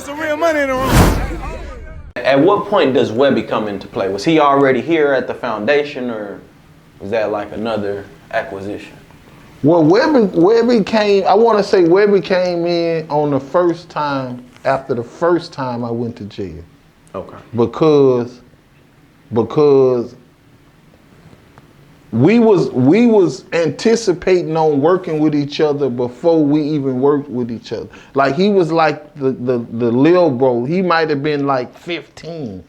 There's some real money in the room. At what point does Webbie come into play? Was he already here at the foundation, or was that like another acquisition? Well, Webbie came, I want to say Webbie came in on the first time, after the first time I went to jail. Okay. Because we was anticipating on working with each other before we even worked with each other. Like he was like the Lil Bro. He might have been like 15,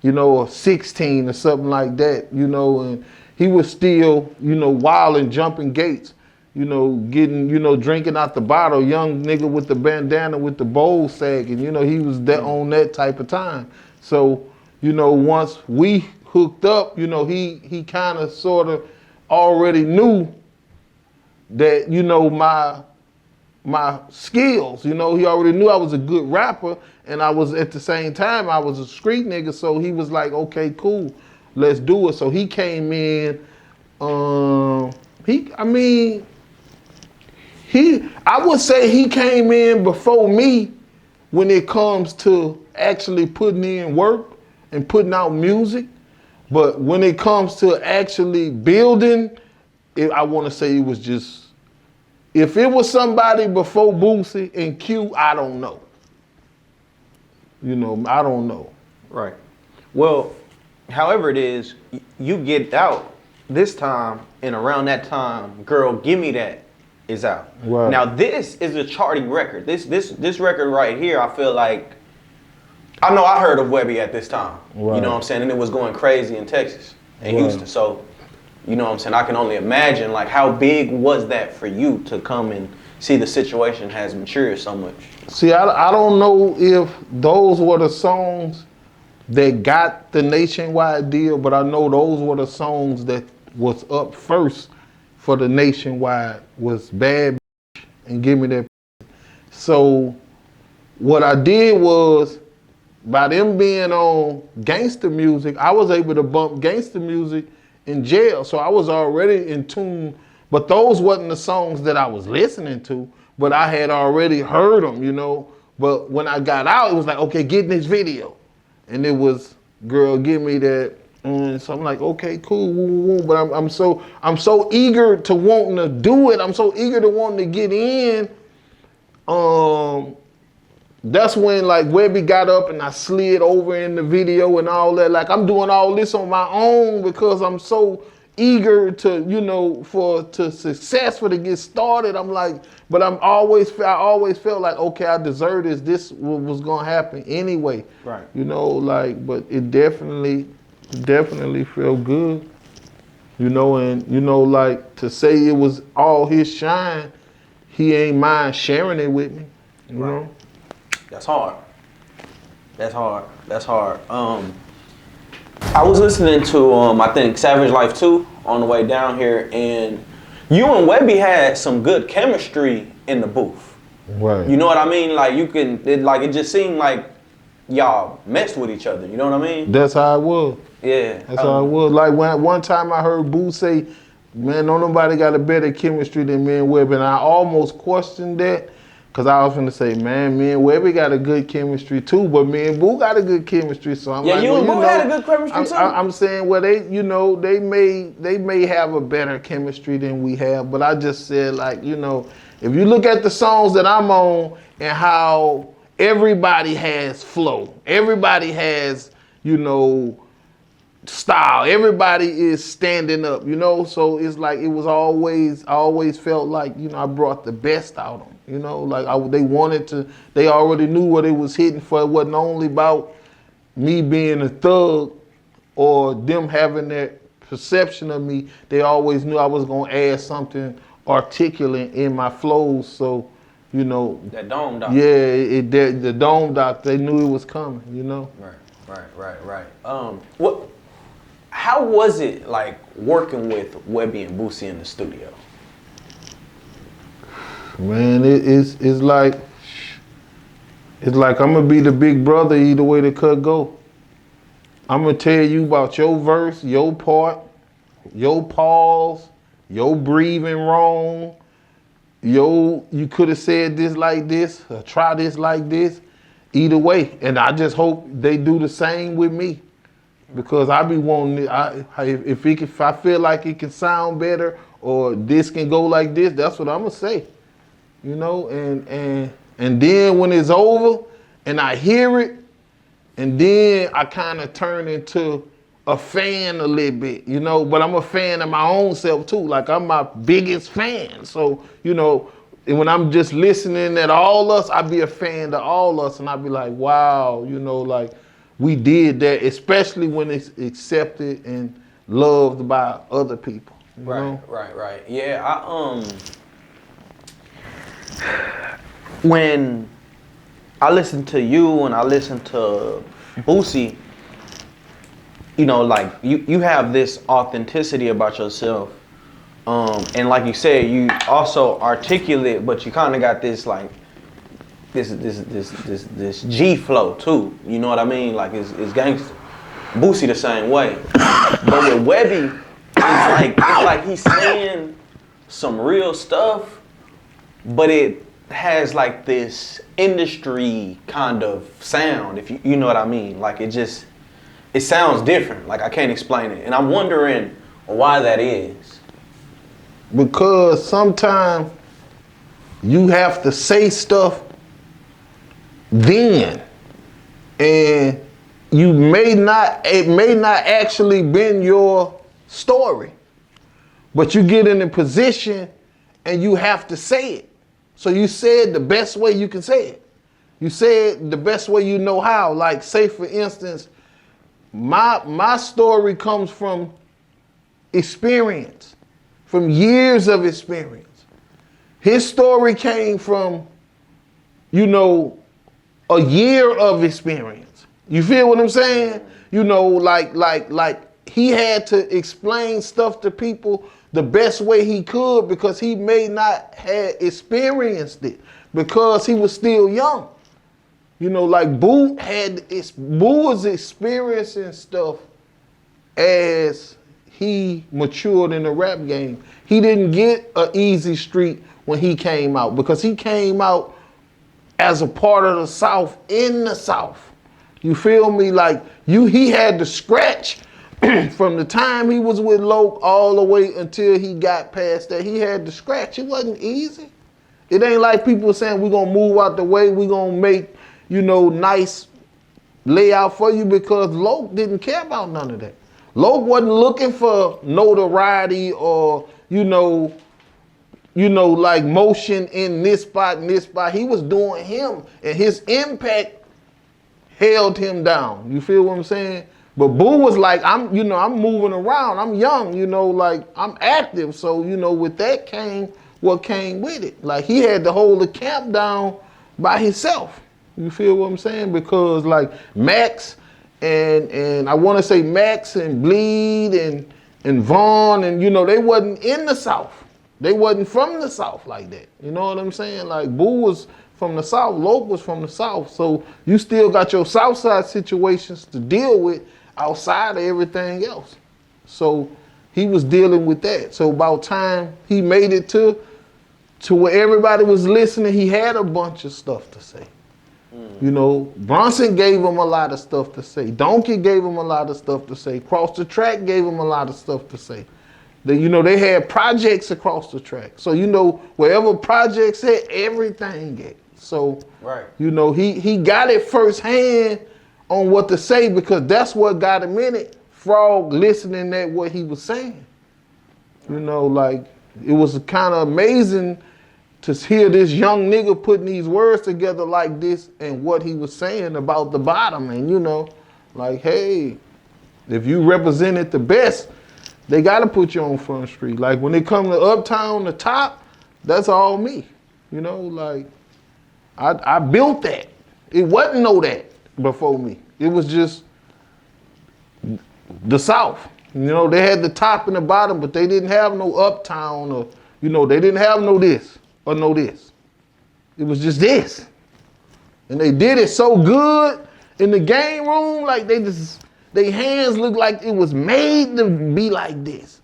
or 16 or something like that, and he was still, wild and jumping gates, getting, drinking out the bottle, young nigga with the bandana with the bowl sagging, he was on that type of time. So, once we hooked up, he kind of sort of already knew that, my skills, he already knew I was a good rapper, and I was at the same time, I was a street nigga, so he was like, okay, cool, let's do it. So he came in, I would say he came in before me when it comes to actually putting in work and putting out music. But when it comes to actually building, I want to say it was just, if it was somebody before Boosie and Q, I don't know. I don't know. Right. Well, however it is, you get out this time, and around that time, Girl, Gimme That is out. Right. Now this is a charting record. This record right here, I feel like, I know I heard of Webbie at this time. Right. You know what I'm saying? And it was going crazy in Texas and Right. Houston. So, you know what I'm saying? I can only imagine, like, how big was that for you to come and see the situation has matured so much? See, I don't know if those were the songs that got the nationwide deal, but I know those were the songs that was up first for the nationwide, was Bad Bitch and Give Me That. So what I did was, by them being on gangster music, I was able to bump gangster music in jail. So I was already in tune, but those wasn't the songs that I was listening to, but I had already heard them, But when I got out, it was like, okay, get in this video. And it was, Girl, Give Me That. And so I'm like, okay, cool, woo, woo, woo. But I'm so eager to wanting to do it. I'm so eager to wanting to get in. That's when like Webbie got up and I slid over in the video and all that. Like I'm doing all this on my own because I'm so eager to, to successful to get started. I'm like, but I always felt like, okay, I deserve this. This was gonna happen anyway. Right. But it definitely felt good. And like to say it was all his shine, he ain't mind sharing it with me. You know? That's hard. That's hard. That's hard. I was listening to I think Savage Life 2 on the way down here, and you and Webbie had some good chemistry in the booth. Right. You know what I mean? Like it just seemed like y'all messed with each other. You know what I mean? That's how it was. Yeah. That's how it was. Like one time I heard Boo say, man, don't nobody got a better chemistry than me and Webbie, and I almost questioned that. Cause I was gonna say, man, me and Webbie got a good chemistry too, but me and Boo got a good chemistry. So I'm like, you and Boo had a good chemistry too. I'm saying, well, they may have a better chemistry than we have, but I just said, like, if you look at the songs that I'm on and how everybody has flow, everybody has, style, everybody is standing up, so it's like it was I always felt like, I brought the best out of them. They already knew what it was hitting for. It wasn't only about me being a thug or them having that perception of me. They always knew I was going to add something articulate in my flows. So, that dome doc. Yeah, the dome doc, they knew it was coming, Right. How was it like working with Webbie and Boosie in the studio? Man, it's like I'm gonna be the big brother either way the cut go. I'm gonna tell you about your verse, your part, your pause, your breathing wrong, you could have said this like this, or try this like this. either way. And I just hope they do the same with me. Because I be wanting it, if I feel like it can sound better or this can go like this, that's what I'm gonna say. You know, and then when it's over and I hear it, and then I kind of turn into a fan a little bit, you know, but I'm a fan of my own self too. Like I'm my biggest fan. So, you know, and when I'm just listening at all us, I be a fan to all us and I be like, wow, you know, like we did that, especially when it's accepted and loved by other people. You know? Right. Yeah, when I listen to you and I listen to Boosie, you know, like you have this authenticity about yourself, and like you said, you also articulate, but you kind of got this like this G flow too. You know what I mean? Like it's gangster. Boosie the same way, but with Webbie, it's like he's saying some real stuff, but it has like this industry kind of sound, if you know what I mean. Like it sounds different. Like I can't explain it, and I'm wondering why that is. Because sometimes you have to say stuff then, and it may not actually been your story, but you get in a position and you have to say it. So you say it the best way you can say it. You say it the best way you know how. Like say for instance, my story comes from experience, from years of experience. His story came from, you know, a year of experience. You feel what I'm saying? You know, like he had to explain stuff to people the best way he could because he may not have experienced it because he was still young. You know, like Boo was experiencing stuff as he matured in the rap game. He didn't get an easy street when he came out because he came out as a part of the South in the South. You feel me? Like he had to scratch from the time he was with Loke all the way until he got past that. He had to scratch. It wasn't easy. It ain't like people saying we're gonna move out the way, we're gonna make, you know, nice layout for you, because Loke didn't care about none of that. Loke wasn't looking for notoriety or, you know, like motion in this spot and this spot. He was doing him, and his impact held him down. You feel what I'm saying? But Boo was like, I'm moving around. I'm young, you know, like I'm active. So, you know, with that came what came with it. Like he had to hold the camp down by himself. You feel what I'm saying? Because like Max and I want to say Max and Bleed and Vaughn, and you know, they wasn't in the South. They wasn't from the South like that. You know what I'm saying? Like Boo was from the South, Loke was from the South. So you still got your South side situations to deal with outside of everything else. So he was dealing with that. So about time he made it to where everybody was listening, he had a bunch of stuff to say. You know, Bronson gave him a lot of stuff to say. Donkey gave him a lot of stuff to say. Cross the Track gave him a lot of stuff to say. They had projects across the track. So, you know, wherever projects had, everything at. So, right. You know, he got it firsthand on what to say, because that's what got him in it. Frog listening at what he was saying. You know, like, it was kind of amazing to hear this young nigga putting these words together like this and what he was saying about the bottom. And, you know, like, hey, if you represented the best, they got to put you on Front Street. Like, when it come to Uptown, the top, that's all me. You know, like, I built that. It wasn't no that before me. It was just the South. You know, they had the top and the bottom, but they didn't have no Uptown, or, you know, they didn't have no this or no this. It was just this. And they did it so good in the game room, like their hands looked like it was made to be like this.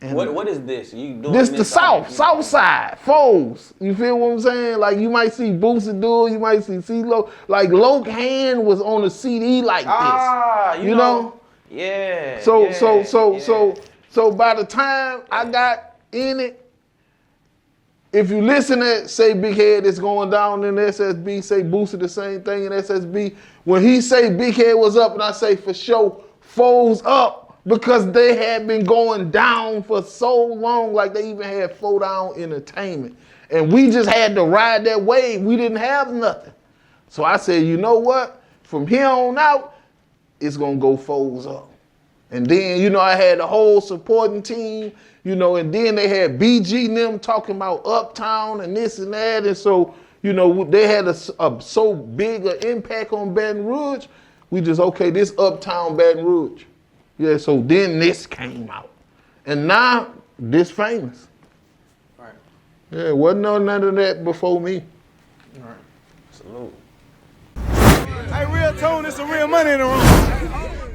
And What is this? You doing this the South Side, foes. You feel what I'm saying? Like you might see Boosie do it, you might see CeeLo. Like Loke Hand was on a CD like this. You know? Yeah. So by the time I got in it, if you listen to say Big Head is going down in SSB, say Boosie the same thing in SSB. When he say Big Head was up, and I say for sure, foes up. Because they had been going down for so long, like they even had 4 Down Entertainment. And we just had to ride that wave. We didn't have nothing. So I said, you know what? From here on out, it's gonna go foes up. And then, you know, I had the whole supporting team, you know, and then they had BG and them talking about Uptown and this and that. And so, you know, they had a so big an impact on Baton Rouge. We just, okay, this Uptown Baton Rouge. Yeah, so then this came out. And now, this famous. Right. Yeah, wasn't none of that before me. Right. Salute. Hey, RealToon, it's some real money in the room.